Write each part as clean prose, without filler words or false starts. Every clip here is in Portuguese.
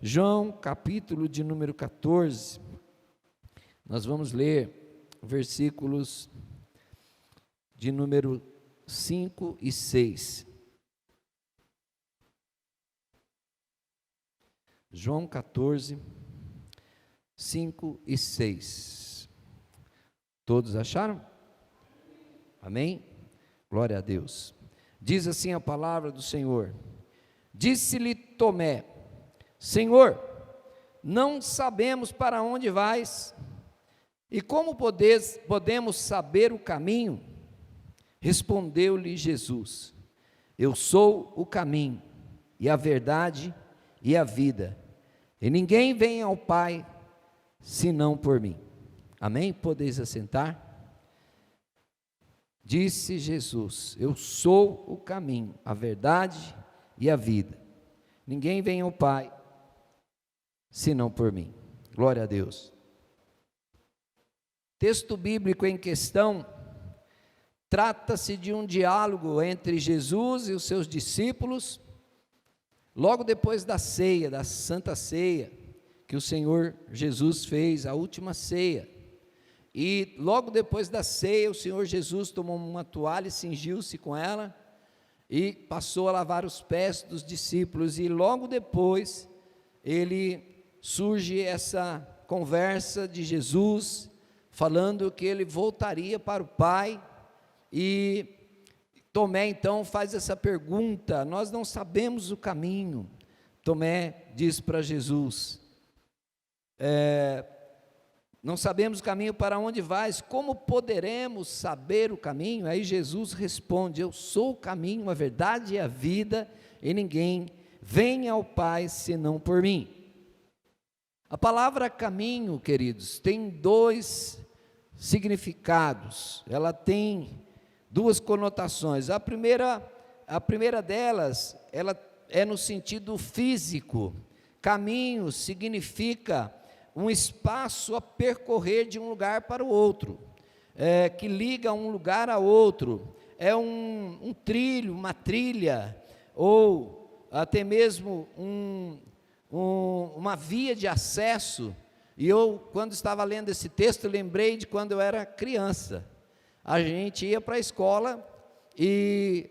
João, capítulo de número 14, nós vamos ler versículos de número 5 e 6. João 14, 5 e 6. Todos acharam? Amém? Glória a Deus. Diz assim a palavra do Senhor: disse-lhe Tomé: Senhor, não sabemos para onde vais, e como podemos saber o caminho? Respondeu-lhe Jesus: eu sou o caminho, e a verdade, e a vida, e ninguém vem ao Pai, senão por mim. Amém? Podeis assentar? Disse Jesus: eu sou o caminho, a verdade e a vida. Ninguém vem ao Pai, senão por mim. Glória a Deus. Texto bíblico em questão trata-se de um diálogo entre Jesus e os seus discípulos, logo depois da ceia, da Santa Ceia, que o Senhor Jesus fez, a última ceia. E logo depois da ceia, o Senhor Jesus tomou uma toalha e cingiu-se com ela, e passou a lavar os pés dos discípulos, e logo depois, surge essa conversa de Jesus, falando que ele voltaria para o Pai, e Tomé então faz essa pergunta: nós não sabemos o caminho. Tomé diz para Jesus: não sabemos o caminho, para onde vais, como poderemos saber o caminho? Aí Jesus responde: eu sou o caminho, a verdade e a vida, e ninguém vem ao Pai senão por mim. A palavra caminho, queridos, tem dois significados, ela tem duas conotações. A primeira delas, ela é no sentido físico. Caminho significa um espaço a percorrer de um lugar para o outro, que liga um lugar a outro, é um trilho, uma trilha, ou até mesmo uma via de acesso. E eu, quando estava lendo esse texto, lembrei de quando eu era criança. A gente ia para a escola, e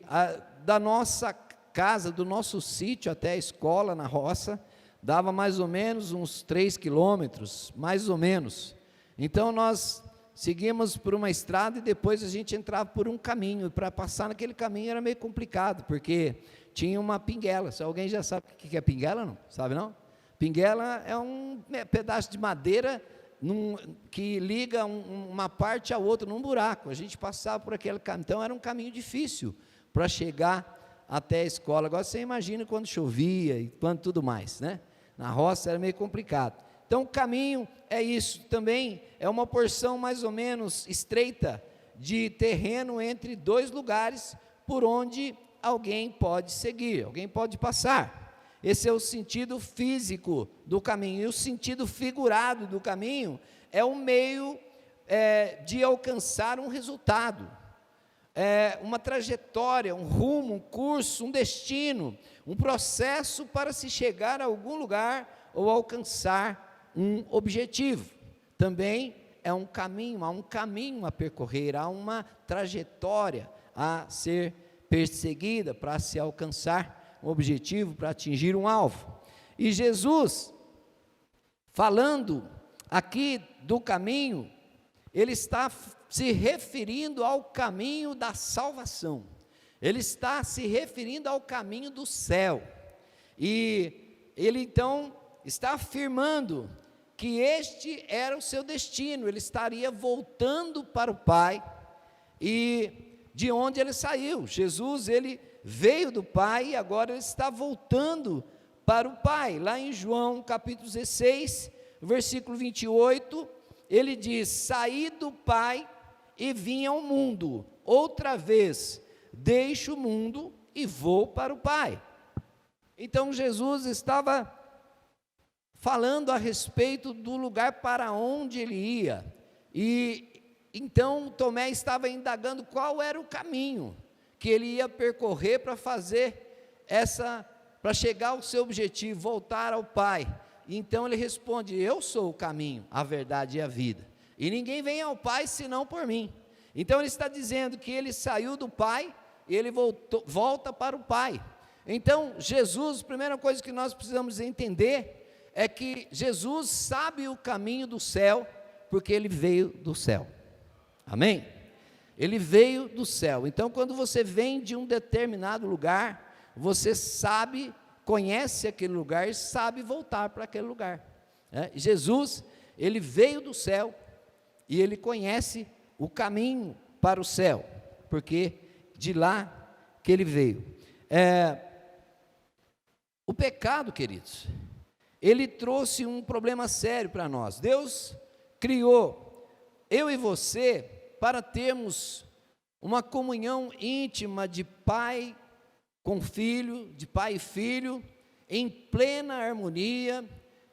da nossa casa, do nosso sítio até a escola na roça, dava mais ou menos uns 3 quilômetros, mais ou menos. Então nós seguimos por uma estrada, e depois a gente entrava por um caminho, e para passar naquele caminho era meio complicado, porque tinha uma pinguela. Se alguém já sabe o que é pinguela, não? Sabe não? Pinguela é um pedaço de madeira que liga uma parte à outra num buraco. A gente passava por aquele caminho, então era um caminho difícil para chegar até a escola. Agora você imagina quando chovia e quando tudo mais, né? Na roça era meio complicado. Então o caminho é isso, também é uma porção mais ou menos estreita de terreno entre dois lugares, por onde alguém pode seguir, alguém pode passar. Esse é o sentido físico do caminho. E o sentido figurado do caminho é o meio de alcançar um resultado, uma trajetória, um rumo, um curso, um destino, um processo para se chegar a algum lugar ou alcançar um objetivo. Também é um caminho, há um caminho a percorrer, há uma trajetória a ser perseguida para se alcançar um objetivo, para atingir um alvo. E Jesus, falando aqui do caminho, ele está se referindo ao caminho da salvação, ele está se referindo ao caminho do céu, e ele então está afirmando que este era o seu destino. Ele estaria voltando para o Pai, e de onde ele saiu. Jesus, ele veio do Pai, e agora ele está voltando para o Pai. Lá em João capítulo 16, versículo 28, ele diz: saí do Pai e vim ao mundo, outra vez deixo o mundo e vou para o Pai. Então Jesus estava falando a respeito do lugar para onde ele ia, e então Tomé estava indagando qual era o caminho que ele ia percorrer para fazer para chegar ao seu objetivo, voltar ao Pai. Então ele responde: eu sou o caminho, a verdade e a vida, e ninguém vem ao Pai senão por mim. Então ele está dizendo que ele saiu do Pai e ele volta para o Pai. Então Jesus, a primeira coisa que nós precisamos entender é que Jesus sabe o caminho do céu, porque ele veio do céu. Amém? Ele veio do céu. Então quando você vem de um determinado lugar, você sabe, conhece aquele lugar e sabe voltar para aquele lugar. Jesus, ele veio do céu e ele conhece o caminho para o céu, porque de lá que ele veio. O pecado, queridos, ele trouxe um problema sério para nós. Deus criou eu e você para termos uma comunhão íntima de pai com filho, de pai e filho, em plena harmonia,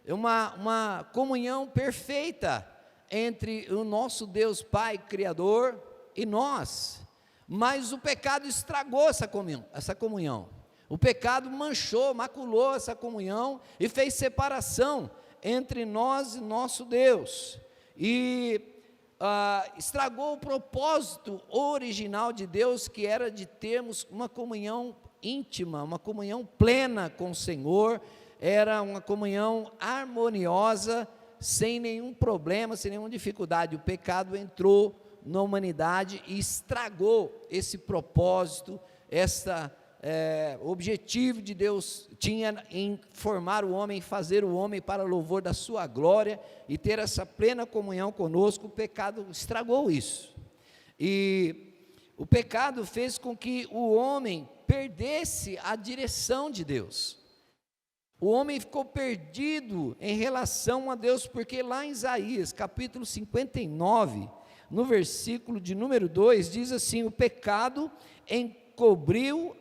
uma comunhão perfeita entre o nosso Deus Pai Criador e nós. Mas o pecado estragou essa comunhão. O pecado manchou, maculou essa comunhão e fez separação entre nós e nosso Deus. E estragou o propósito original de Deus, que era de termos uma comunhão íntima, uma comunhão plena com o Senhor. Era uma comunhão harmoniosa, sem nenhum problema, sem nenhuma dificuldade. O pecado entrou na humanidade e estragou esse propósito, objetivo de Deus tinha em formar o homem, fazer o homem para louvor da sua glória e ter essa plena comunhão conosco. O pecado estragou isso, e o pecado fez com que o homem perdesse a direção de Deus. O homem ficou perdido em relação a Deus, porque lá em Isaías, capítulo 59, no versículo de número 2, diz assim: o pecado encobriu,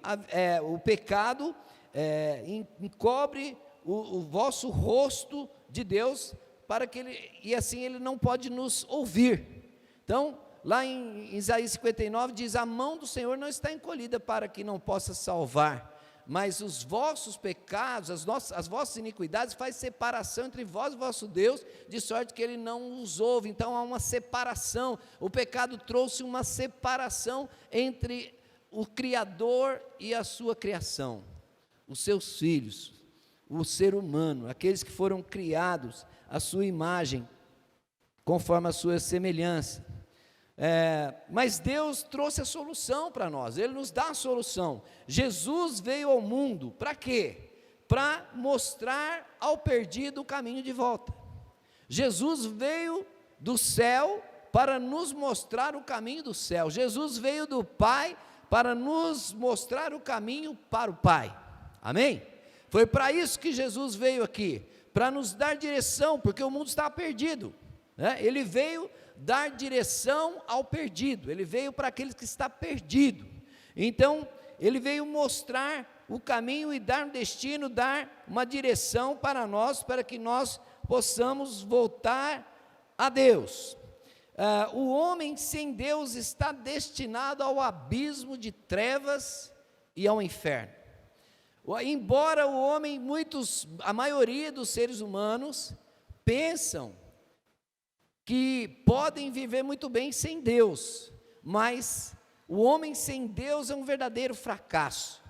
encobre o vosso rosto de Deus, para que e assim ele não pode nos ouvir. Então, lá em Isaías 59 diz: a mão do Senhor não está encolhida para que não possa salvar, mas os vossos pecados, as vossas iniquidades faz separação entre vós e vosso Deus, de sorte que ele não os ouve. Então há uma separação. O pecado trouxe uma separação entre o Criador e a sua criação, os seus filhos, o ser humano, aqueles que foram criados à sua imagem, conforme a sua semelhança. Mas Deus trouxe a solução para nós, Ele nos dá a solução. Jesus veio ao mundo, para quê? Para mostrar ao perdido o caminho de volta. Jesus veio do céu para nos mostrar o caminho do céu. Jesus veio do Pai para nos mostrar o caminho para o Pai. Amém? Foi para isso que Jesus veio aqui, para nos dar direção, porque o mundo estava perdido, Ele veio dar direção ao perdido, ele veio para aqueles que está perdido. Então ele veio mostrar o caminho e dar um destino, dar uma direção para nós, para que nós possamos voltar a Deus. O homem sem Deus está destinado ao abismo de trevas e ao inferno. Embora o homem, a maioria dos seres humanos pensam que podem viver muito bem sem Deus, mas o homem sem Deus é um verdadeiro fracasso.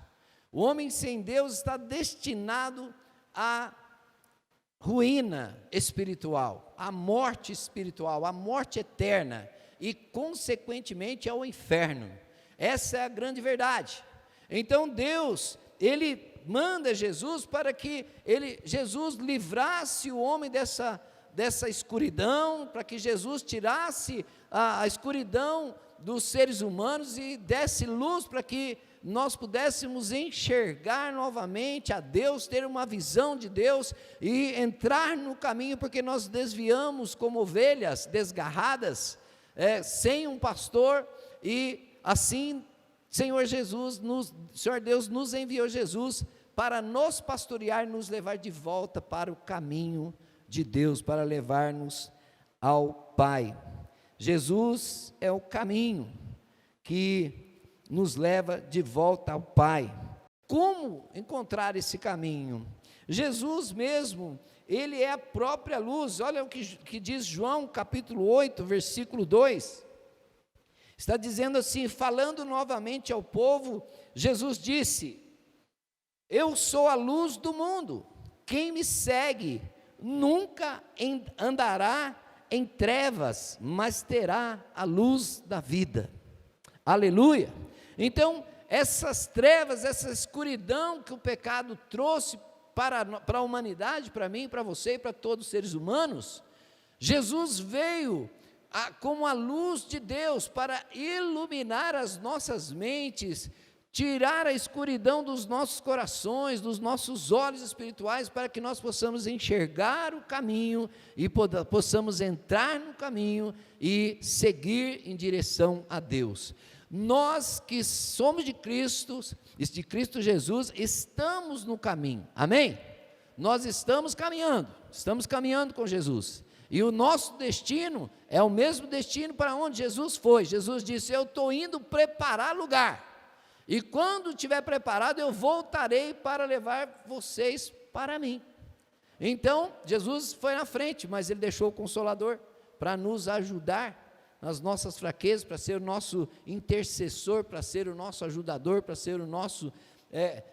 O homem sem Deus está destinado à ruína espiritual, à morte espiritual, à morte eterna e, consequentemente, ao inferno. Essa é a grande verdade. Então Deus, Ele manda Jesus para que Jesus livrasse o homem dessa escuridão, para que Jesus tirasse a escuridão dos seres humanos e desse luz para que nós pudéssemos enxergar novamente a Deus, ter uma visão de Deus e entrar no caminho, porque nós desviamos como ovelhas desgarradas, sem um pastor, e assim Senhor Deus nos enviou Jesus para nos pastorear, nos levar de volta para o caminho de Deus, para levar-nos ao Pai. Jesus é o caminho que nos leva de volta ao Pai. Como encontrar esse caminho? Jesus mesmo, Ele é a própria luz. Olha o que diz João capítulo 8, versículo 2, está dizendo assim, falando novamente ao povo, Jesus disse: eu sou a luz do mundo, quem me segue nunca andará em trevas, mas terá a luz da vida. Aleluia! Então, essas trevas, essa escuridão que o pecado trouxe para a humanidade, para mim, para você e para todos os seres humanos, Jesus veio como a luz de Deus para iluminar as nossas mentes, tirar a escuridão dos nossos corações, dos nossos olhos espirituais, para que nós possamos enxergar o caminho e possamos entrar no caminho e seguir em direção a Deus. Nós que somos de Cristo Jesus, estamos no caminho, amém? Nós estamos caminhando com Jesus, e o nosso destino é o mesmo destino para onde Jesus foi. Jesus disse: eu estou indo preparar lugar, e quando estiver preparado, eu voltarei para levar vocês para mim. Então, Jesus foi na frente, mas Ele deixou o Consolador para nos ajudar nas nossas fraquezas, para ser o nosso intercessor, para ser o nosso ajudador, para ser o nosso,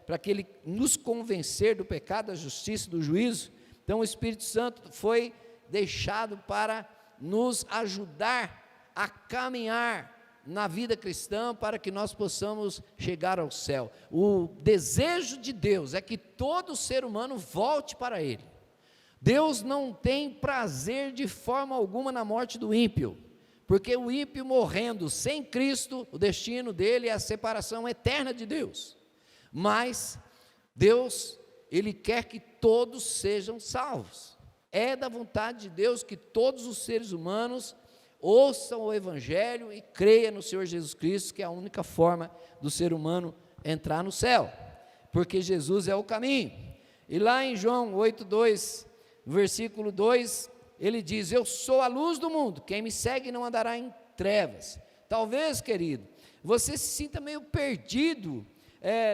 para que Ele nos convencer do pecado, da justiça, do juízo. Então o Espírito Santo foi deixado para nos ajudar a caminhar na vida cristã, para que nós possamos chegar ao céu. O desejo de Deus é que todo ser humano volte para Ele. Deus não tem prazer de forma alguma na morte do ímpio, porque o ímpio morrendo sem Cristo, o destino dele é a separação eterna de Deus. Mas Deus, Ele quer que todos sejam salvos. É da vontade de Deus que todos os seres humanos ouçam o Evangelho e creiam no Senhor Jesus Cristo, que é a única forma do ser humano entrar no céu, porque Jesus é o caminho. E lá em João 8:2, versículo 2, Ele diz: eu sou a luz do mundo, quem me segue não andará em trevas. Talvez, querido, você se sinta meio perdido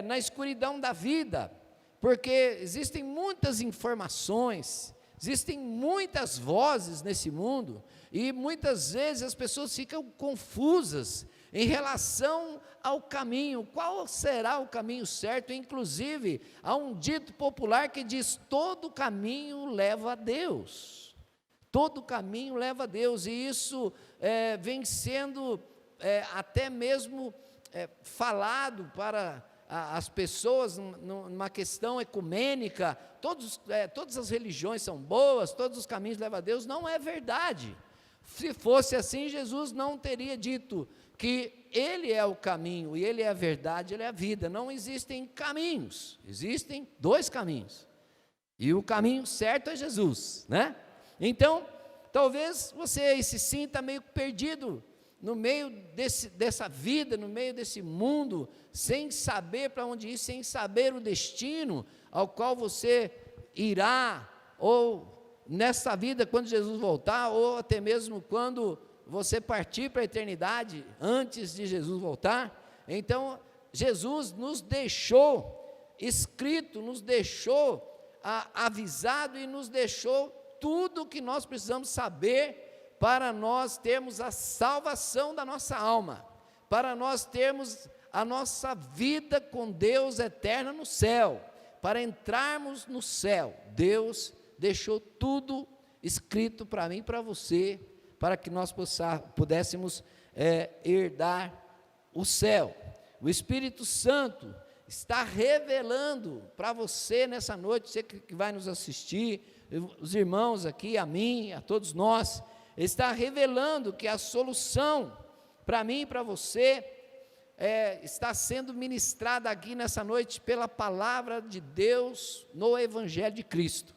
na escuridão da vida, porque existem muitas informações, existem muitas vozes nesse mundo, e muitas vezes as pessoas ficam confusas em relação ao caminho. Qual será o caminho certo? Inclusive, há um dito popular que diz: todo caminho leva a Deus. Todo caminho leva a Deus, e isso vem sendo até mesmo falado para as pessoas numa questão ecumênica. Todas as religiões são boas, todos os caminhos levam a Deus. Não é verdade. Se fosse assim, Jesus não teria dito que Ele é o caminho, e Ele é a verdade, Ele é a vida. Não existem caminhos, existem dois caminhos, e o caminho certo é Jesus, né? Então, talvez você se sinta meio perdido no meio dessa vida, no meio desse mundo, sem saber para onde ir, sem saber o destino ao qual você irá, ou nessa vida quando Jesus voltar, ou até mesmo quando você partir para a eternidade, antes de Jesus voltar. Então, Jesus nos deixou escrito, nos deixou avisado, e nos deixou tudo o que nós precisamos saber para nós termos a salvação da nossa alma, para nós termos a nossa vida com Deus eterna no céu, para entrarmos no céu. Deus deixou tudo escrito para mim e para você, para que nós pudéssemos herdar o céu. O Espírito Santo está revelando para você nessa noite, você que vai nos assistir, os irmãos aqui, a mim, a todos nós, está revelando que a solução para mim e para você está sendo ministrada aqui nessa noite pela palavra de Deus no Evangelho de Cristo.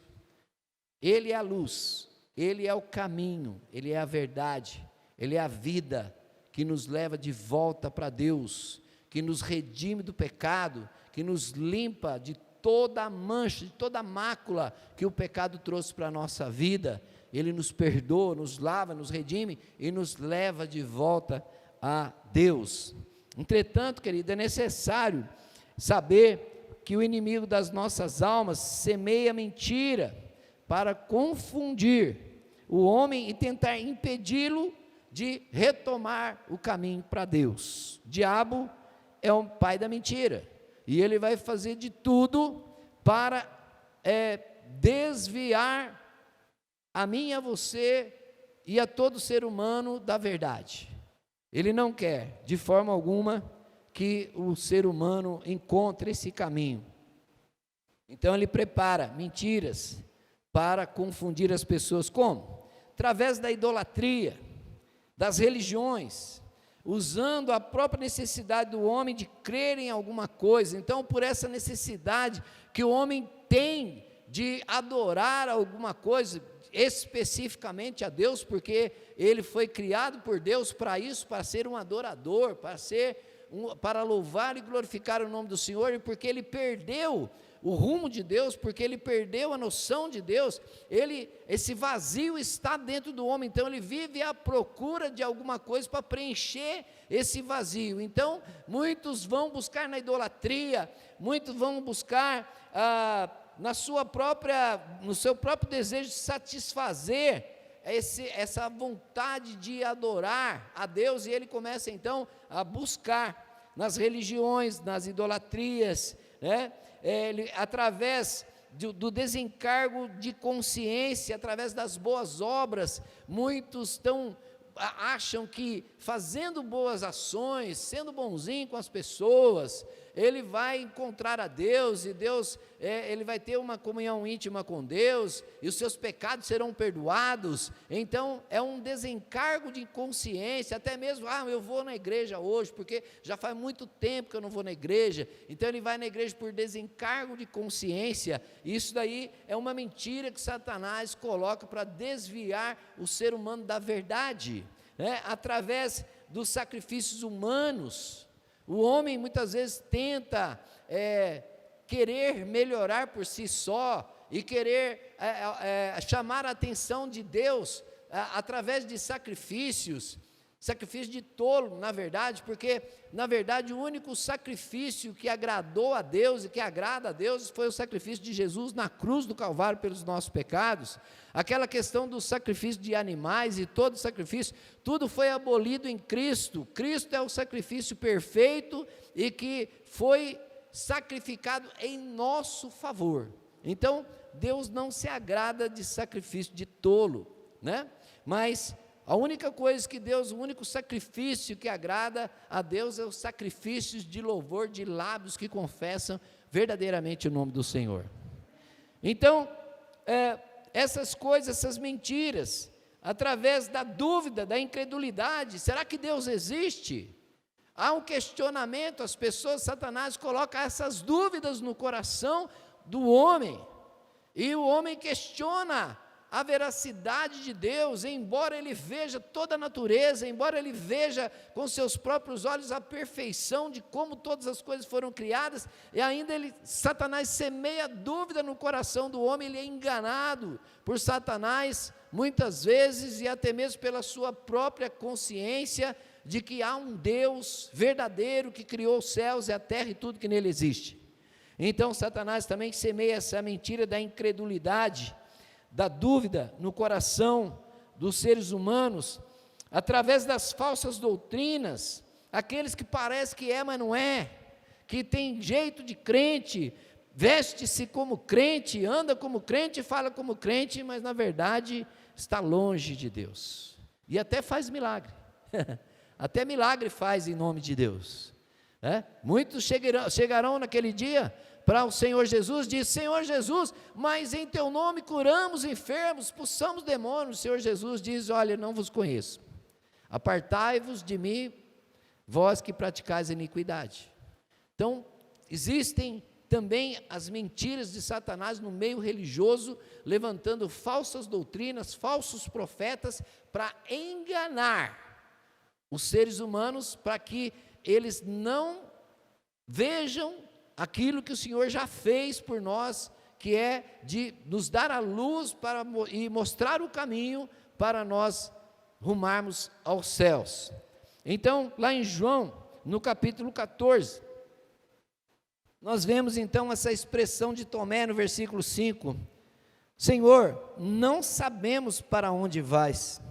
Ele é a luz, Ele é o caminho, Ele é a verdade, Ele é a vida que nos leva de volta para Deus, que nos redime do pecado, que nos limpa de toda a mancha, de toda a mácula que o pecado trouxe para a nossa vida. Ele nos perdoa, nos lava, nos redime e nos leva de volta a Deus. Entretanto, querido, é necessário saber que o inimigo das nossas almas semeia mentira para confundir o homem e tentar impedi-lo de retomar o caminho para Deus. O diabo é o pai da mentira, e ele vai fazer de tudo para desviar a mim, a você e a todo ser humano da verdade. Ele não quer, de forma alguma, que o ser humano encontre esse caminho. Então ele prepara mentiras para confundir as pessoas. Como? Através da idolatria, das religiões, usando a própria necessidade do homem de crer em alguma coisa. Então, por essa necessidade que o homem tem de adorar alguma coisa, especificamente a Deus, porque ele foi criado por Deus para isso, para ser um adorador, para louvar e glorificar o nome do Senhor, e porque ele perdeu o rumo de Deus, porque ele perdeu a noção de Deus, esse vazio está dentro do homem, então ele vive à procura de alguma coisa para preencher esse vazio. Então muitos vão buscar na idolatria, muitos vão buscar no seu próprio desejo de satisfazer essa vontade de adorar a Deus, e ele começa então a buscar nas religiões, nas idolatrias, né? Através do desencargo de consciência, através das boas obras, muitos acham que fazendo boas ações, sendo bonzinho com as pessoas, ele vai encontrar a Deus, e Deus, ele vai ter uma comunhão íntima com Deus, e os seus pecados serão perdoados. Então é um desencargo de consciência, até mesmo, eu vou na igreja hoje, porque já faz muito tempo que eu não vou na igreja, então ele vai na igreja por desencargo de consciência. Isso daí é uma mentira que Satanás coloca para desviar o ser humano da verdade, né? Através dos sacrifícios humanos, o homem muitas vezes tenta querer melhorar por si só e querer chamar a atenção de Deus através de sacrifício de tolo, na verdade, porque na verdade o único sacrifício que agradou a Deus e que agrada a Deus foi o sacrifício de Jesus na cruz do Calvário pelos nossos pecados. Aquela questão do sacrifício de animais e todo sacrifício, tudo foi abolido em Cristo. Cristo é o sacrifício perfeito e que foi sacrificado em nosso favor. Então Deus não se agrada de sacrifício de tolo, né? Mas a única coisa que Deus, o único sacrifício que agrada a Deus é os sacrifícios de louvor de lábios que confessam verdadeiramente o nome do Senhor. Então, essas coisas, essas mentiras, através da dúvida, da incredulidade, será que Deus existe? Há um questionamento, as pessoas, Satanás coloca essas dúvidas no coração do homem, e o homem questiona a veracidade de Deus, embora ele veja toda a natureza, embora ele veja com seus próprios olhos a perfeição de como todas as coisas foram criadas, e ainda Satanás semeia dúvida no coração do homem. Ele é enganado por Satanás muitas vezes, e até mesmo pela sua própria consciência, de que há um Deus verdadeiro que criou os céus e a terra e tudo que nele existe. Então Satanás também semeia essa mentira da incredulidade, da dúvida no coração dos seres humanos, através das falsas doutrinas, aqueles que parece que mas não é, que tem jeito de crente, veste-se como crente, anda como crente, fala como crente, mas na verdade está longe de Deus, e até faz milagre, até milagre faz em nome de Deus, muitos chegarão naquele dia para o Senhor Jesus, diz: Senhor Jesus, mas em teu nome curamos enfermos, expulsamos demônios. O Senhor Jesus diz: olha, não vos conheço, apartai-vos de mim, vós que praticais a iniquidade. Então existem também as mentiras de Satanás no meio religioso, levantando falsas doutrinas, falsos profetas, para enganar os seres humanos, para que eles não vejam aquilo que o Senhor já fez por nós, que é de nos dar a luz e mostrar o caminho para nós rumarmos aos céus. Então, lá em João, no capítulo 14, nós vemos então essa expressão de Tomé no versículo 5: Senhor, não sabemos para onde vais,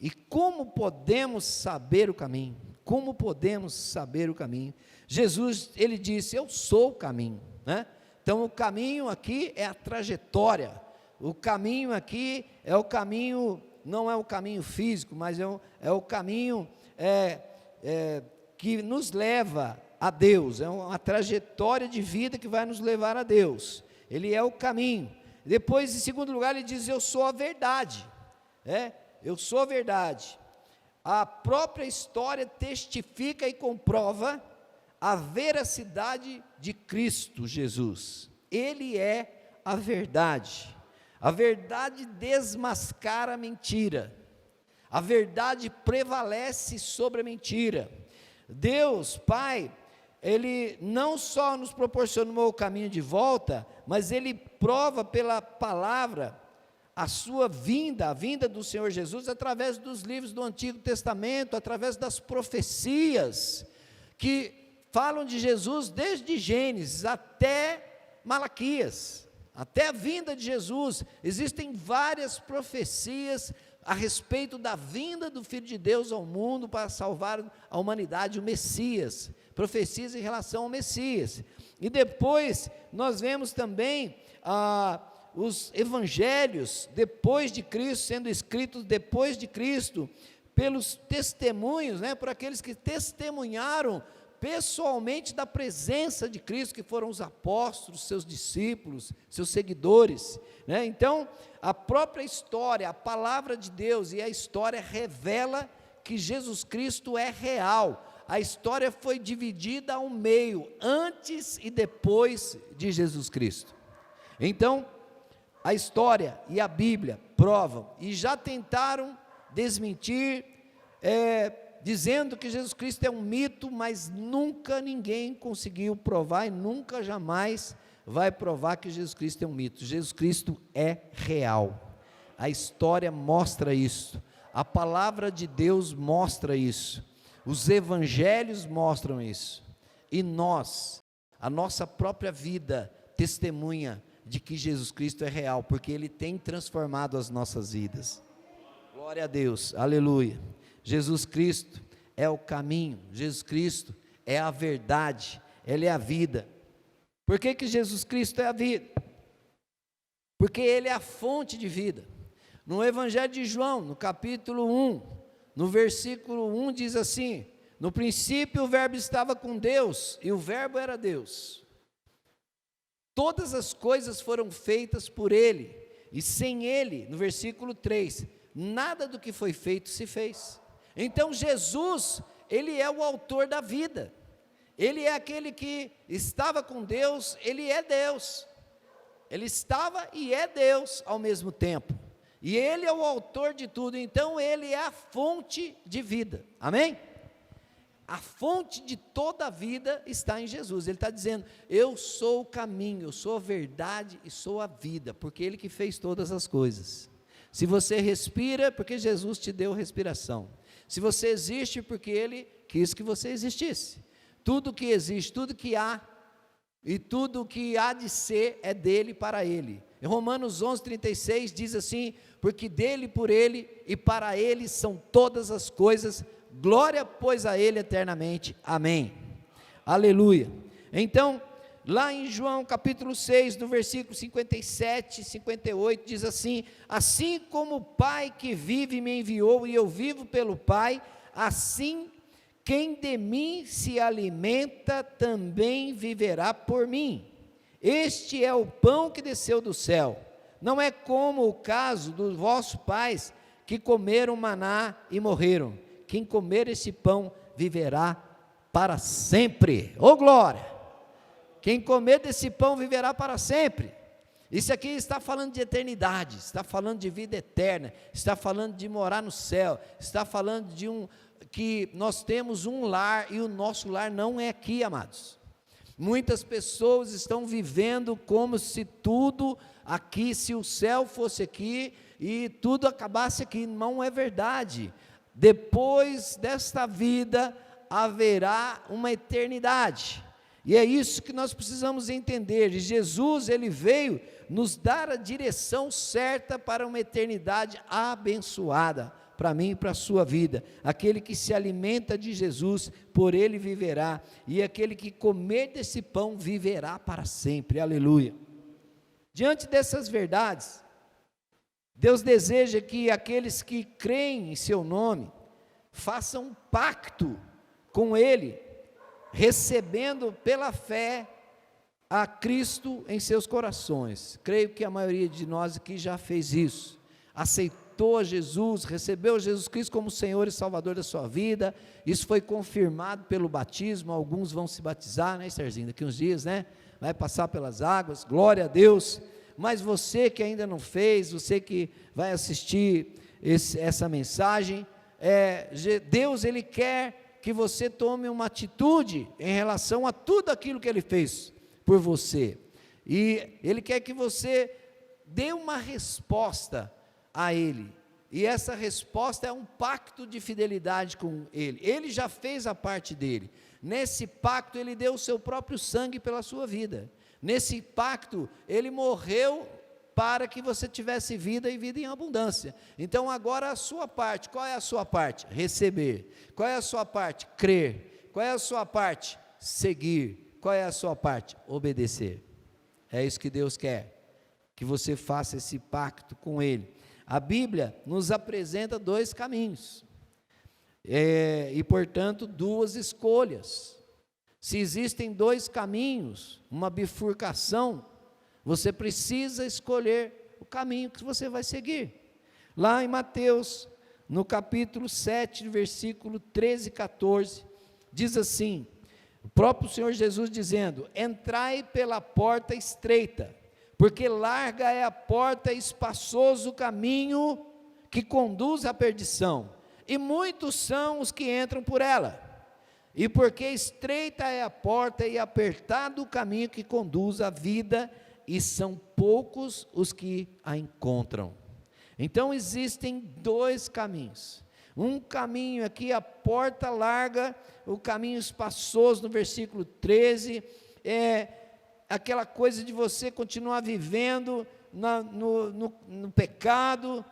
e como podemos saber o caminho? Como podemos saber o caminho? Jesus, ele disse: eu sou o caminho, né? Então o caminho aqui é a trajetória, o caminho aqui é o caminho, não é o caminho físico, mas é o caminho que nos leva a Deus, é uma trajetória de vida que vai nos levar a Deus, ele é o caminho. Depois, em segundo lugar, ele diz: eu sou a verdade, eu sou a verdade. A própria história testifica e comprova a veracidade de Cristo Jesus. Ele é a verdade desmascara a mentira, a verdade prevalece sobre a mentira. Deus Pai, Ele não só nos proporcionou o caminho de volta, mas Ele prova pela palavra a sua vinda, a vinda do Senhor Jesus, através dos livros do Antigo Testamento, através das profecias, que falam de Jesus desde Gênesis até Malaquias, até a vinda de Jesus. Existem várias profecias a respeito da vinda do Filho de Deus ao mundo para salvar a humanidade, o Messias, profecias em relação ao Messias. E depois nós vemos também os evangelhos depois de Cristo, sendo escritos depois de Cristo, pelos testemunhos, por aqueles que testemunharam pessoalmente da presença de Cristo, que foram os apóstolos, seus discípulos, seus seguidores, Então, a própria história, a palavra de Deus e a história revela que Jesus Cristo é real. A história foi dividida ao meio, antes e depois de Jesus Cristo. Então, a história e a Bíblia provam, e já tentaram desmentir, dizendo que Jesus Cristo é um mito, mas nunca ninguém conseguiu provar, e nunca jamais vai provar que Jesus Cristo é um mito. Jesus Cristo é real, a história mostra isso, a palavra de Deus mostra isso, os evangelhos mostram isso, e nós, a nossa própria vida testemunha de que Jesus Cristo é real, porque Ele tem transformado as nossas vidas. Glória a Deus, aleluia. Jesus Cristo é o caminho, Jesus Cristo é a verdade, Ele é a vida. Por que Jesus Cristo é a vida? Porque Ele é a fonte de vida. No Evangelho de João, no capítulo 1, no versículo 1 diz assim: no princípio o verbo estava com Deus, e o verbo era Deus. Todas as coisas foram feitas por Ele, e sem Ele, no versículo 3, nada do que foi feito se fez. Então Jesus, Ele é o autor da vida, Ele é aquele que estava com Deus, Ele é Deus, Ele estava e é Deus ao mesmo tempo, e Ele é o autor de tudo, então Ele é a fonte de vida, amém? A fonte de toda a vida está em Jesus. Ele está dizendo: eu sou o caminho, eu sou a verdade e sou a vida, porque Ele que fez todas as coisas. Se você respira, porque Jesus te deu respiração. Se você existe, porque Ele quis que você existisse. Tudo que existe, tudo que há, e tudo que há de ser é dele para Ele. Em Romanos 11:36 diz assim: porque dele, por Ele e para Ele são todas as coisas, glória pois a Ele eternamente, amém, aleluia. Então, lá em João capítulo 6, no versículo 57 e 58, diz assim: assim como o Pai que vive me enviou, e eu vivo pelo Pai, assim quem de mim se alimenta, também viverá por mim. Este é o pão que desceu do céu, não é como o caso dos vossos pais, que comeram maná e morreram. Quem comer esse pão viverá para sempre. Ô glória! Quem comer desse pão viverá para sempre. Isso aqui está falando de eternidade, está falando de vida eterna, está falando de morar no céu, está falando de que nós temos um lar, e o nosso lar não é aqui, amados. Muitas pessoas estão vivendo como se tudo aqui, se o céu fosse aqui e tudo acabasse aqui. Não é verdade. Depois desta vida haverá uma eternidade, E é isso que nós precisamos entender. E Jesus, ele veio nos dar a direção certa para uma eternidade abençoada, para mim e para a sua vida. Aquele que se alimenta de Jesus, por ele viverá, e aquele que comer desse pão viverá para sempre. Aleluia. Diante dessas verdades, Deus deseja que aqueles que creem em seu nome façam um pacto com ele, recebendo pela fé a Cristo em seus corações. Creio que a maioria de nós aqui já fez isso, aceitou a Jesus, recebeu Jesus Cristo como Senhor e Salvador da sua vida. Isso foi confirmado pelo batismo. Alguns vão se batizar, né, Serginho, daqui uns dias, né, vai passar pelas águas, glória a Deus. Mas você que ainda não fez, você que vai assistir essa mensagem, Deus, ele quer que você tome uma atitude em relação a tudo aquilo que ele fez por você, e ele quer que você dê uma resposta a ele, e essa resposta é um pacto de fidelidade com ele. Ele já fez a parte dele. Nesse pacto ele deu o seu próprio sangue pela sua vida. Nesse pacto ele morreu para que você tivesse vida e vida em abundância. Então agora a sua parte, qual é a sua parte? Receber. Qual é a sua parte? Crer. Qual é a sua parte? Seguir. Qual é a sua parte? Obedecer. É isso que Deus quer, que você faça esse pacto com ele. A Bíblia nos apresenta dois caminhos, e portanto duas escolhas. Se existem dois caminhos, uma bifurcação, você precisa escolher o caminho que você vai seguir. Lá em Mateus, no capítulo 7, versículo 13 e 14, diz assim, o próprio Senhor Jesus dizendo: entrai pela porta estreita, porque larga é a porta e espaçoso o caminho que conduz à perdição, e muitos são os que entram por ela. E porque estreita é a porta e apertado o caminho que conduz à vida, e são poucos os que a encontram. Então existem dois caminhos. Um caminho aqui, a porta larga, o caminho espaçoso, no versículo 13, é aquela coisa de você continuar vivendo no pecado,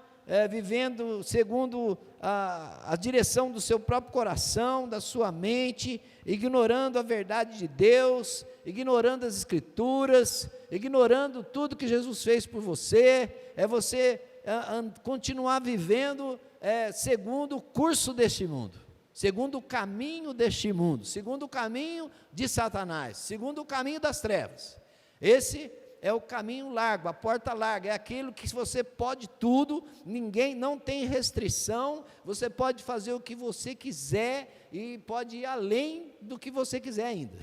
vivendo segundo a direção do seu próprio coração, da sua mente, ignorando a verdade de Deus, ignorando as Escrituras, ignorando tudo que Jesus fez por você. É você continuar vivendo segundo o curso deste mundo, segundo o caminho deste mundo, segundo o caminho de Satanás, segundo o caminho das trevas. Esse é o caminho largo, a porta larga, é aquilo que você pode tudo, ninguém, não tem restrição, você pode fazer o que você quiser, e pode ir além do que você quiser ainda.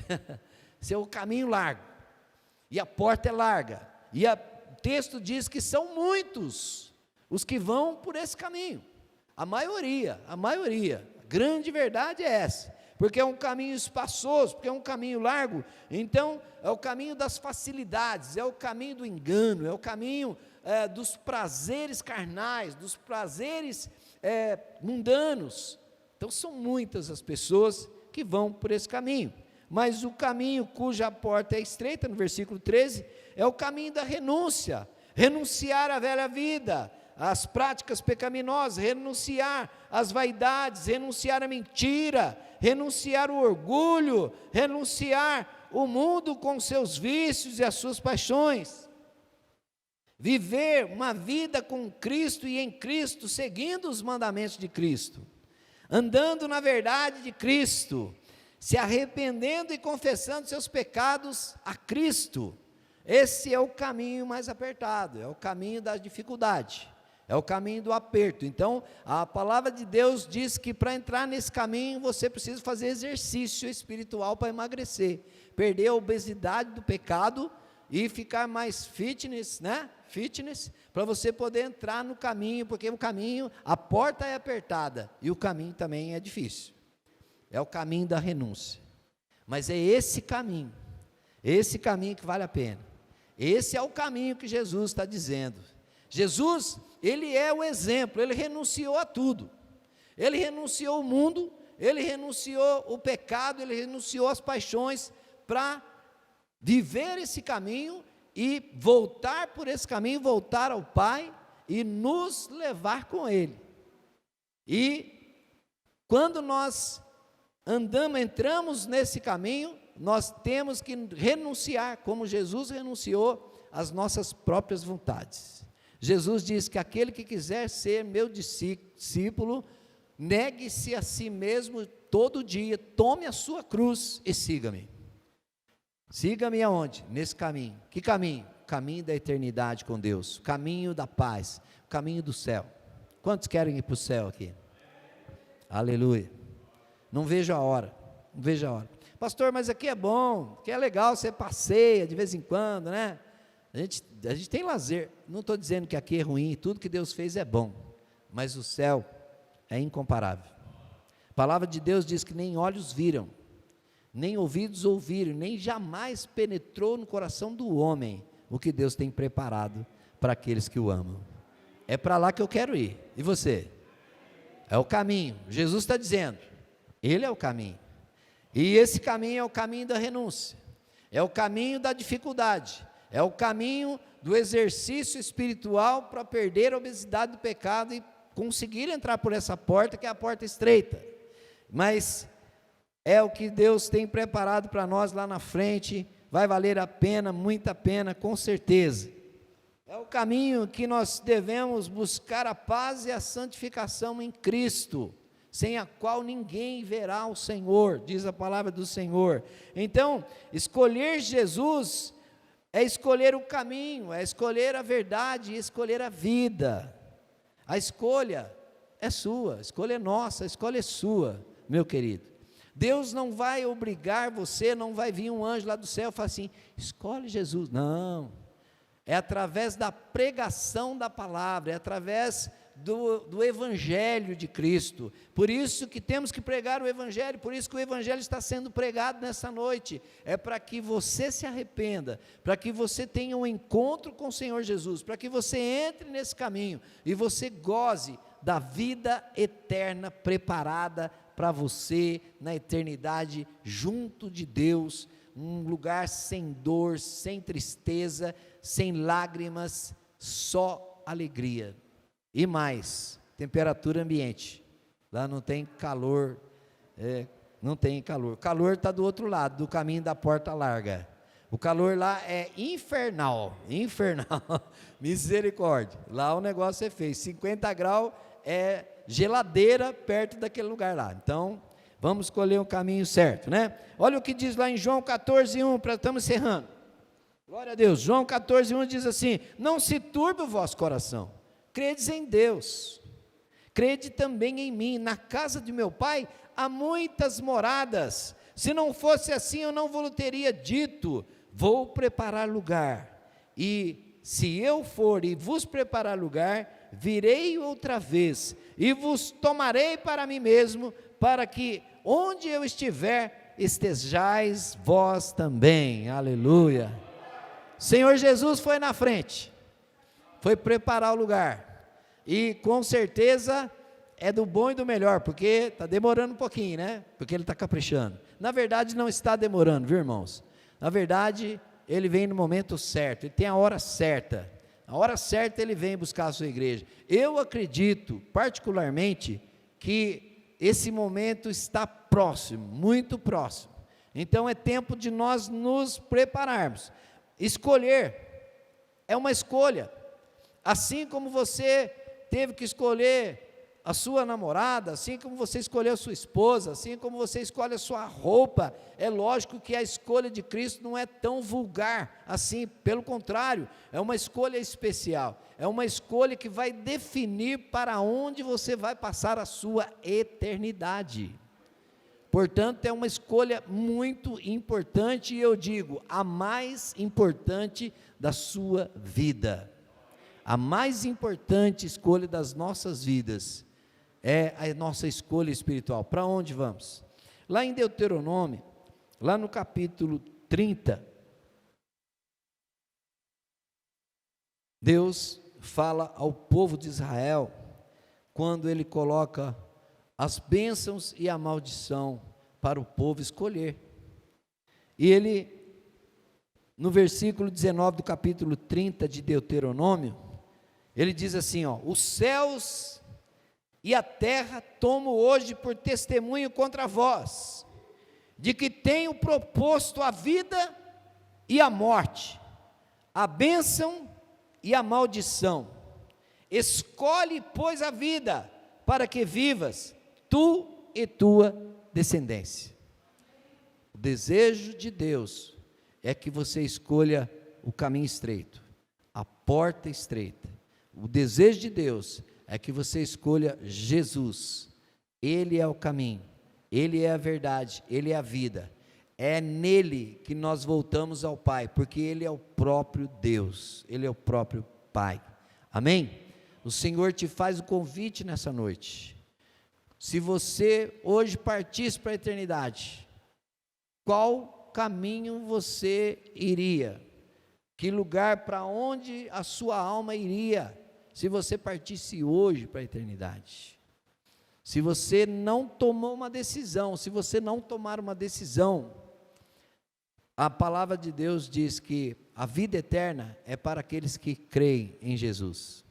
Esse é o caminho largo, e a porta é larga, e o texto diz que são muitos os que vão por esse caminho, a maioria, a grande verdade é essa, porque é um caminho espaçoso, porque é um caminho largo. Então é o caminho das facilidades, é o caminho do engano, é o caminho dos prazeres carnais, dos prazeres mundanos. Então são muitas as pessoas que vão por esse caminho, mas o caminho cuja porta é estreita, no versículo 13, é o caminho da renúncia, renunciar à velha vida, às práticas pecaminosas, renunciar às vaidades, renunciar à mentira, renunciar o orgulho, renunciar o mundo com seus vícios e as suas paixões, viver uma vida com Cristo e em Cristo, seguindo os mandamentos de Cristo, andando na verdade de Cristo, se arrependendo e confessando seus pecados a Cristo. Esse é o caminho mais apertado, é o caminho da dificuldade, é o caminho do aperto. Então a palavra de Deus diz que para entrar nesse caminho você precisa fazer exercício espiritual para emagrecer, perder a obesidade do pecado e ficar mais fitness, né? Fitness, para você poder entrar no caminho, porque o caminho, a porta é apertada e o caminho também é difícil, é o caminho da renúncia, mas é esse caminho que vale a pena. Esse é o caminho que Jesus está dizendo. Jesus, ele é o exemplo, ele renunciou a tudo, ele renunciou o mundo, ele renunciou o pecado, ele renunciou as paixões, para viver esse caminho e voltar por esse caminho, voltar ao Pai e nos levar com Ele. E quando nós entramos nesse caminho, nós temos que renunciar, como Jesus renunciou às nossas próprias vontades. Jesus diz que aquele que quiser ser meu discípulo, negue-se a si mesmo todo dia, tome a sua cruz e siga-me. Siga-me aonde? Nesse caminho. Que caminho? Caminho da eternidade com Deus, caminho da paz, caminho do céu. Quantos querem ir para o céu aqui? Aleluia. Não vejo a hora, não vejo a hora. Pastor, mas aqui é bom, aqui é legal, você passeia de vez em quando, né? A gente tem lazer. Não estou dizendo que aqui é ruim, tudo que Deus fez é bom, mas o céu é incomparável. A palavra de Deus diz que nem olhos viram, nem ouvidos ouviram, nem jamais penetrou no coração do homem o que Deus tem preparado para aqueles que o amam. É para lá que eu quero ir. E você? É o caminho. Jesus está dizendo, Ele é o caminho. E esse caminho é o caminho da renúncia, é o caminho da dificuldade, é o caminho do exercício espiritual para perder a obesidade do pecado e conseguir entrar por essa porta, que é a porta estreita. Mas é o que Deus tem preparado para nós lá na frente, vai valer a pena, muita pena, com certeza. É o caminho que nós devemos buscar a paz e a santificação em Cristo, sem a qual ninguém verá o Senhor, diz a palavra do Senhor. Então, escolher Jesus é escolher o caminho, é escolher a verdade, é escolher a vida. A escolha é sua, a escolha é nossa, a escolha é sua, meu querido. Deus não vai obrigar você, não vai vir um anjo lá do céu e falar assim, escolhe Jesus. Não, é através da pregação da palavra, é através do Evangelho de Cristo. Por isso que temos que pregar o Evangelho, por isso que o Evangelho está sendo pregado nessa noite, é para que você se arrependa, para que você tenha um encontro com o Senhor Jesus, para que você entre nesse caminho, e você goze da vida eterna preparada para você, na eternidade, junto de Deus, um lugar sem dor, sem tristeza, sem lágrimas, só alegria. E mais, temperatura ambiente, lá não tem calor, não tem calor, o calor está do outro lado, do caminho da porta larga, o calor lá é infernal, misericórdia, lá o negócio é feio, 50 graus é geladeira perto daquele lugar lá. Então, vamos escolher o caminho certo, né? Olha o que diz lá em João 14:1, estamos encerrando, glória a Deus. João 14:1 diz assim, não se turbe o vosso coração, credes em Deus, crede também em mim, na casa de meu pai há muitas moradas, se não fosse assim eu não vos teria dito, vou preparar lugar, e se eu for e vos preparar lugar, virei outra vez, e vos tomarei para mim mesmo, para que onde eu estiver, estejais vós também, aleluia. Senhor Jesus foi na frente, foi preparar o lugar, e com certeza é do bom e do melhor, porque está demorando um pouquinho, né? Porque Ele está caprichando. Na verdade não está demorando, viu, irmãos? Na verdade Ele vem no momento certo, Ele tem a hora certa. A hora certa Ele vem buscar a sua igreja. Eu acredito particularmente que esse momento está próximo, muito próximo. Então é tempo de nós nos prepararmos. Escolher é uma escolha, assim como você teve que escolher a sua namorada, assim como você escolheu a sua esposa, assim como você escolhe a sua roupa. É lógico que a escolha de Cristo não é tão vulgar assim, pelo contrário, é uma escolha especial, é uma escolha que vai definir para onde você vai passar a sua eternidade. Portanto, é uma escolha muito importante, e eu digo, a mais importante da sua vida. A mais importante escolha das nossas vidas é a nossa escolha espiritual. Para onde vamos? Lá em Deuteronômio, lá no capítulo 30, Deus fala ao povo de Israel, quando Ele coloca as bênçãos e a maldição para o povo escolher. E ele, no versículo 19 do capítulo 30 de Deuteronômio, ele diz assim, ó: os céus e a terra tomo hoje por testemunho contra vós, de que tenho proposto a vida e a morte, a bênção e a maldição. Escolhe, pois, a vida, para que vivas, tu e tua descendência. O desejo de Deus é que você escolha o caminho estreito, a porta estreita. O desejo de Deus é que você escolha Jesus. Ele é o caminho, Ele é a verdade, Ele é a vida. É nele que nós voltamos ao Pai, porque Ele é o próprio Deus, Ele é o próprio Pai. Amém? O Senhor te faz o convite nessa noite. Se você hoje partisse para a eternidade, qual caminho você iria? Que lugar, para onde a sua alma iria, se você partisse hoje para a eternidade? Se você não tomou uma decisão, se você não tomar uma decisão, a palavra de Deus diz que a vida eterna é para aqueles que creem em Jesus.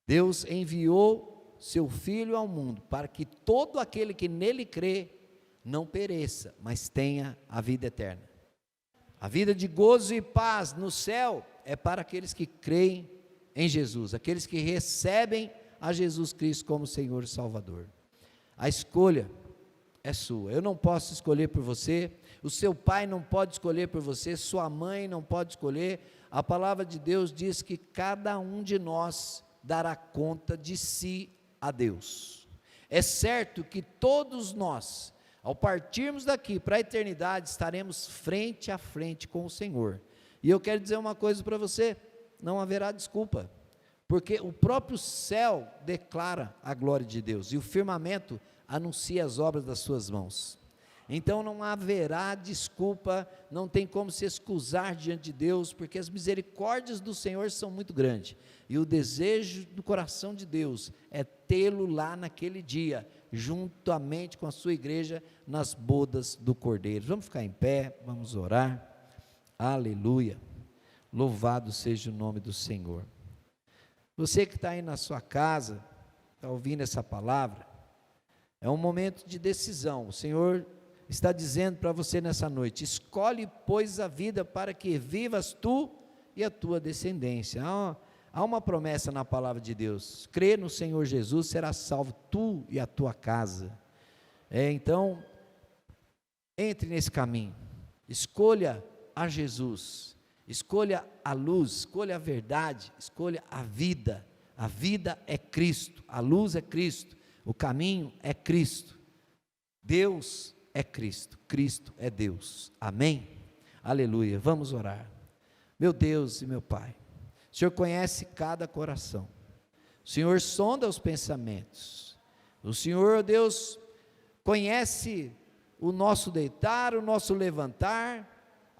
Deus enviou seu Filho ao mundo, para que todo aquele que nele crê, não pereça, mas tenha a vida eterna. A vida de gozo e paz no céu, é para aqueles que creem em Jesus, aqueles que recebem a Jesus Cristo como Senhor e Salvador. A escolha é sua, eu não posso escolher por você, o seu pai não pode escolher por você, sua mãe não pode escolher. A palavra de Deus diz que cada um de nós dará conta de si a Deus. É certo que todos nós, ao partirmos daqui para a eternidade, estaremos frente a frente com o Senhor. E eu quero dizer uma coisa para você: não haverá desculpa, porque o próprio céu declara a glória de Deus, e o firmamento anuncia as obras das suas mãos. Então não haverá desculpa, não tem como se excusar diante de Deus, porque as misericórdias do Senhor são muito grandes, e o desejo do coração de Deus é tê-lo lá naquele dia, juntamente com a sua igreja, nas bodas do Cordeiro. Vamos ficar em pé, vamos orar. Aleluia, louvado seja o nome do Senhor. Você que está aí na sua casa, está ouvindo essa palavra, é um momento de decisão. O Senhor está dizendo para você nessa noite: escolhe, pois, a vida, para que vivas tu e a tua descendência. Há uma promessa na palavra de Deus: crê no Senhor Jesus, serás salvo tu e a tua casa. Então, entre nesse caminho, escolha a Jesus, escolha a luz, escolha a verdade, escolha a vida. A vida é Cristo, a luz é Cristo, o caminho é Cristo, Deus é Cristo, Cristo é Deus. Amém? Aleluia. Vamos orar. Meu Deus e meu Pai, o Senhor conhece cada coração, o Senhor sonda os pensamentos, o Senhor, Deus, conhece o nosso deitar, o nosso levantar.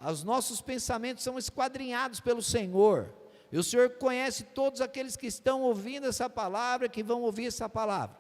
Os nossos pensamentos são esquadrinhados pelo Senhor, e o Senhor conhece todos aqueles que estão ouvindo essa palavra, que vão ouvir essa palavra.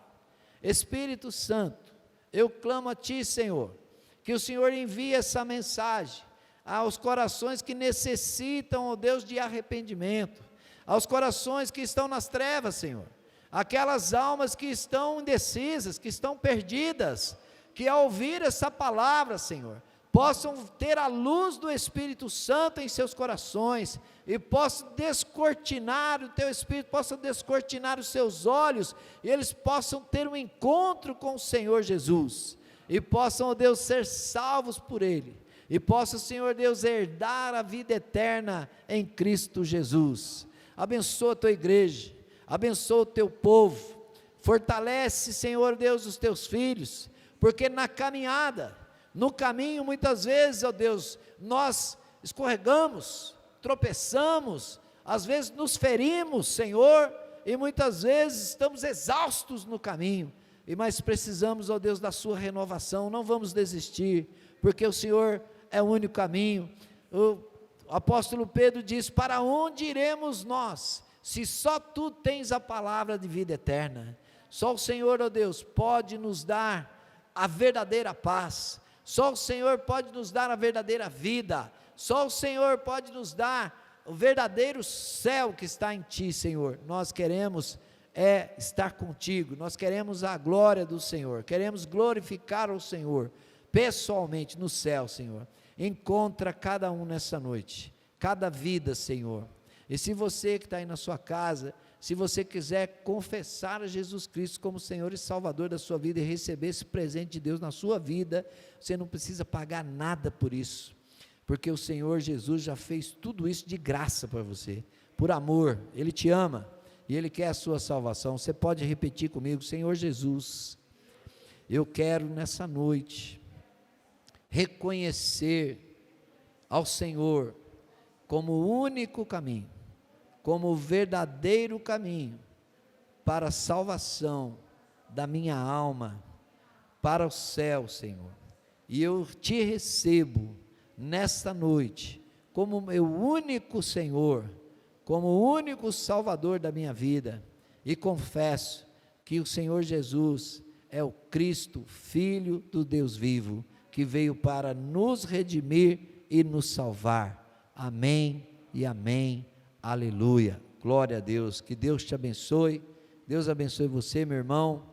Espírito Santo, eu clamo a Ti, Senhor, que o Senhor envie essa mensagem aos corações que necessitam, ó Deus, de arrependimento, aos corações que estão nas trevas, Senhor, aquelas almas que estão indecisas, que estão perdidas, que ao ouvir essa palavra, Senhor, possam ter a luz do Espírito Santo em seus corações, e possam descortinar, o Teu Espírito possa descortinar os seus olhos, e eles possam ter um encontro com o Senhor Jesus, e possam, ó Deus, ser salvos por Ele, e possa, Senhor Deus, herdar a vida eterna em Cristo Jesus. Abençoa a Tua igreja, abençoa o Teu povo, fortalece, Senhor Deus, os Teus filhos, porque na caminhada, no caminho, muitas vezes, ó Deus, nós escorregamos, tropeçamos, às vezes nos ferimos, Senhor, e muitas vezes estamos exaustos no caminho, mas precisamos, ó Deus, da Sua renovação. Não vamos desistir, porque o Senhor é o único caminho. O apóstolo Pedro diz: para onde iremos nós, se só Tu tens a palavra de vida eterna? Só o Senhor, ó Deus, pode nos dar a verdadeira paz. Só o Senhor pode nos dar a verdadeira vida, só o Senhor pode nos dar o verdadeiro céu que está em Ti, Senhor. Nós queremos estar contigo, nós queremos a glória do Senhor, queremos glorificar o Senhor, pessoalmente no céu, Senhor. Encontra cada um nessa noite, cada vida, Senhor. E se você que está aí na sua casa, se você quiser confessar a Jesus Cristo como Senhor e Salvador da sua vida e receber esse presente de Deus na sua vida, você não precisa pagar nada por isso, porque o Senhor Jesus já fez tudo isso de graça para você, por amor. Ele te ama e Ele quer a sua salvação. Você pode repetir comigo: Senhor Jesus, eu quero nessa noite reconhecer ao Senhor como o único caminho, como o verdadeiro caminho para a salvação da minha alma, para o céu, Senhor. E eu te recebo nesta noite como meu único Senhor, como o único Salvador da minha vida, e confesso que o Senhor Jesus é o Cristo, Filho do Deus vivo, que veio para nos redimir e nos salvar. Amém e amém. Aleluia, glória a Deus. Que Deus te abençoe. Deus abençoe você, meu irmão.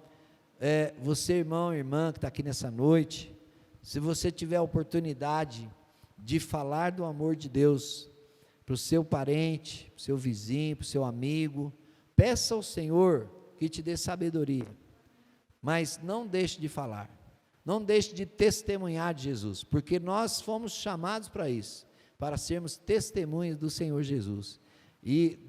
Você, irmão, irmã, que está aqui nessa noite, se você tiver a oportunidade de falar do amor de Deus para o seu parente, para o seu vizinho, para o seu amigo, peça ao Senhor que te dê sabedoria, mas não deixe de falar, não deixe de testemunhar de Jesus, porque nós fomos chamados para isso, para sermos testemunhas do Senhor Jesus. E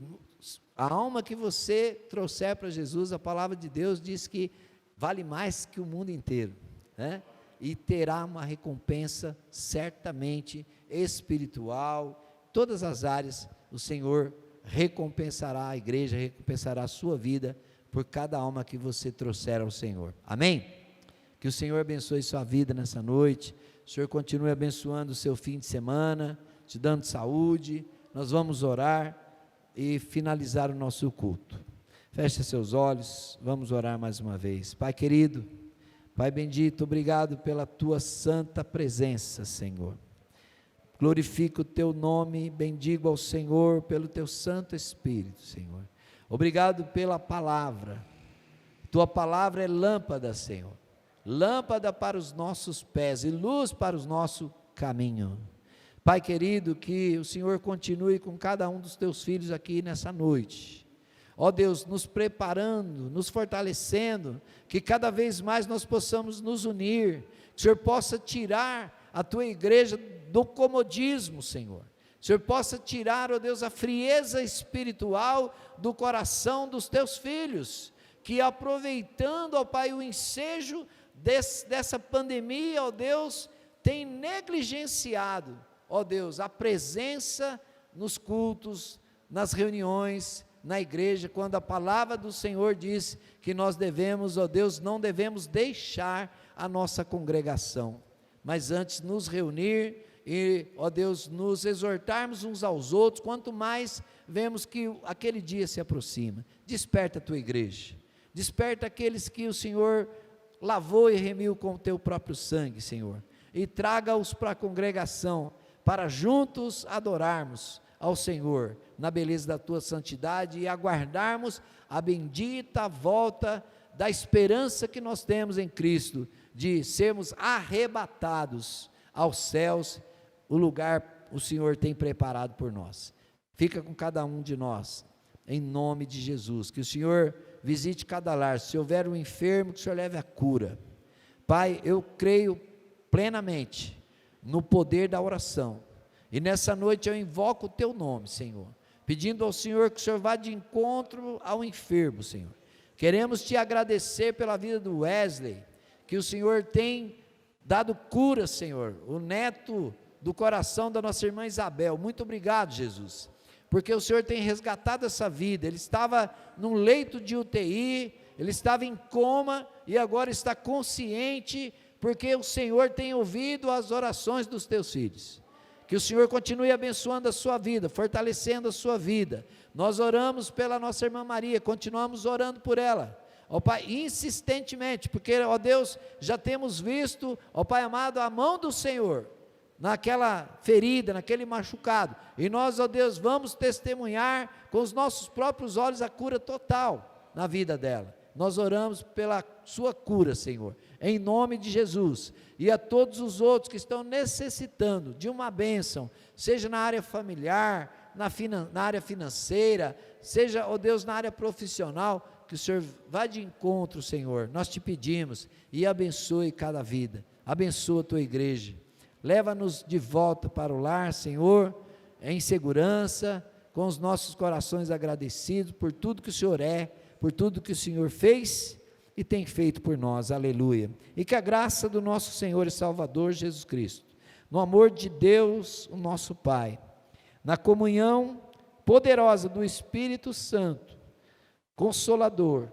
a alma que você trouxer para Jesus, a palavra de Deus diz que vale mais que o mundo inteiro, né? E terá uma recompensa certamente espiritual, todas as áreas. O Senhor recompensará a igreja, recompensará a sua vida por cada alma que você trouxer ao Senhor. Amém? Que o Senhor abençoe sua vida nessa noite, o Senhor continue abençoando o seu fim de semana, te dando saúde. Nós vamos orar e finalizar o nosso culto. Feche seus olhos, vamos orar mais uma vez. Pai querido, Pai bendito, obrigado pela Tua santa presença, Senhor. Glorifico o Teu nome, bendigo ao Senhor pelo Teu Santo Espírito, Senhor. Obrigado pela palavra. Tua palavra é lâmpada, Senhor, lâmpada para os nossos pés e luz para o nosso caminho. Pai querido, que o Senhor continue com cada um dos Teus filhos aqui nessa noite. Ó Deus, nos preparando, nos fortalecendo, que cada vez mais nós possamos nos unir, que o Senhor possa tirar a Tua igreja do comodismo, Senhor. O Senhor possa tirar, ó Deus, a frieza espiritual do coração dos Teus filhos, que aproveitando, ó Pai, o ensejo dessa pandemia, ó Deus, tem negligenciado, ó Deus, a presença nos cultos, nas reuniões, na igreja, quando a palavra do Senhor diz que nós devemos, ó Deus, não devemos deixar a nossa congregação, mas antes nos reunir e, ó Deus, nos exortarmos uns aos outros, quanto mais vemos que aquele dia se aproxima. Desperta a tua igreja, desperta aqueles que o Senhor lavou e remiu com o teu próprio sangue, Senhor, e traga-os para a congregação, para juntos adorarmos ao Senhor, na beleza da Tua santidade, e aguardarmos a bendita volta da esperança que nós temos em Cristo, de sermos arrebatados aos céus, o lugar o Senhor tem preparado por nós. Fica com cada um de nós, em nome de Jesus, que o Senhor visite cada lar, se houver um enfermo, que o Senhor leve a cura. Pai, eu creio plenamente no poder da oração, e nessa noite eu invoco o Teu nome, Senhor, pedindo ao Senhor que o Senhor vá de encontro ao enfermo, Senhor. Queremos Te agradecer pela vida do Wesley, que o Senhor tem dado cura, Senhor, o neto do coração da nossa irmã Isabel. Muito obrigado, Jesus, porque o Senhor tem resgatado essa vida. Ele estava num leito de UTI, ele estava em coma e agora está consciente, porque o Senhor tem ouvido as orações dos Teus filhos. Que o Senhor continue abençoando a sua vida, fortalecendo a sua vida. Nós oramos pela nossa irmã Maria, continuamos orando por ela. ó Pai, insistentemente, porque, ó Deus, já temos visto, ó Pai amado, a mão do Senhor naquela ferida, naquele machucado, e nós, ó Deus, vamos testemunhar com os nossos próprios olhos a cura total na vida dela. Nós oramos pela sua cura, Senhor, em nome de Jesus, e a todos os outros que estão necessitando de uma bênção, seja na área familiar, na área financeira, seja, ó Deus, na área profissional, que o Senhor vá de encontro, Senhor, nós te pedimos, e abençoe cada vida, abençoa a tua igreja, leva-nos de volta para o lar, Senhor, em segurança, com os nossos corações agradecidos por tudo que o Senhor é, por tudo que o Senhor fez e tem feito por nós, aleluia, e que a graça do nosso Senhor e Salvador Jesus Cristo, no amor de Deus, o nosso Pai, na comunhão poderosa do Espírito Santo, Consolador,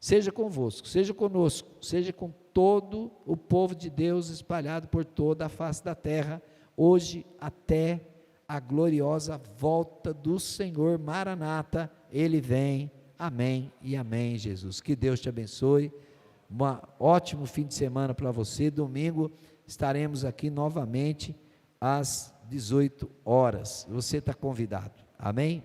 seja convosco, seja conosco, seja com todo o povo de Deus espalhado por toda a face da terra, hoje até a gloriosa volta do Senhor Maranata, Ele vem, amém e amém, Jesus, que Deus te abençoe, um ótimo fim de semana para você, domingo estaremos aqui novamente às 18 horas, você está convidado, amém?